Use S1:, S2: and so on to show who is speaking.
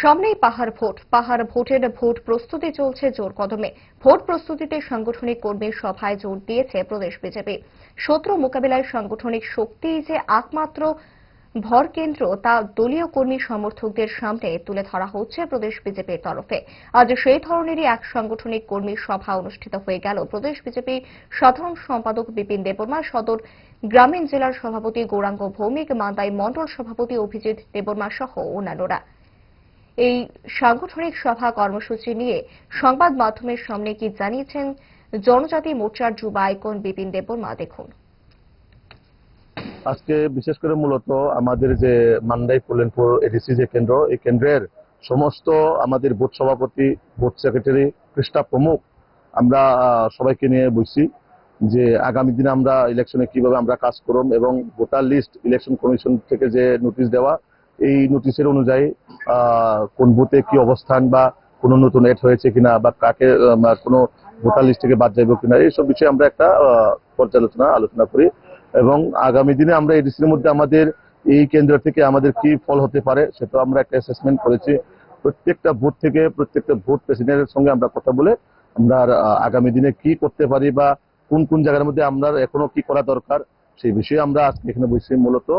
S1: সামনেই পাহাড় ভোটের ভোট প্রস্তুতি চলছে জোর কদমে। ভোট প্রস্তুতিতে সাংগঠনিক কর্মী সভায় জোর দিয়েছে প্রদেশ বিজেপি। শত্রু মোকাবিলায় সাংগঠনিক শক্তি যে একমাত্র ভর কেন্দ্র তা দলীয় কর্মী সমর্থকদের সামনে তুলে ধরা হচ্ছে প্রদেশ বিজেপির তরফে। আজ সেই ধরনেরই এক সাংগঠনিক কর্মী সভা অনুষ্ঠিত হয়ে গেল প্রদেশ বিজেপি সাধারণ সম্পাদক বিপিন দেববর্মা, সদর গ্রামীণ জেলার সভাপতি গৌরাঙ্গ ভৌমিক, মান্দাই মণ্ডল সভাপতি অভিজিৎ দেববর্মা সহ অন্যান্যরা। এই সাংগঠনিক সভা কর্মসূচি নিয়ে সংবাদ মাধ্যমের সামনে কি জানিয়েছেন জনজাতি মোর্চার যুবা আইকন বিপিন দেববর্মা, দেখুন।
S2: আজকে বিশেষ করে মূলত আমাদের যে মান্দাই কল্যাণপুর এডিসি যে কেন্দ্র, এই কেন্দ্রের সমস্ত আমাদের বুথ সভাপতি, বুথ সেক্রেটারি, পৃষ্ঠা প্রমুখ আমরা সবাইকে নিয়ে বসছি যে আগামী দিনে আমরা ইলেকশনে কিভাবে আমরা কাজ করব এবং ভোটার লিস্ট ইলেকশন কমিশন থেকে যে নোটিশ দেওয়া, এই নোটিশের অনুযায়ী কোন বুথে কি অবস্থান বা কোনো নতুন এড হয়েছে কিনা বা কাকে কোনো ভোটার লিস্ট থেকে বাদ যাইব কিনা, এইসব বিষয়ে আমরা একটা আলোচনা করি এবং আগামী দিনে আমরা এডিসির মধ্যে আমাদের এই কেন্দ্র থেকে আমাদের কি ফল হতে পারে সেটা আমরা একটা অ্যাসেসমেন্ট করেছি। প্রত্যেকটা বুথ থেকে প্রত্যেকটা ভোট প্রেসিডেন্টের সঙ্গে আমরা কথা বলে আমরা আগামী দিনে কি করতে পারি বা কোন কোন জায়গার মধ্যে আমরা এখনো কি করা দরকার সেই বিষয়ে আমরা আজকে এখানে বসে মূলত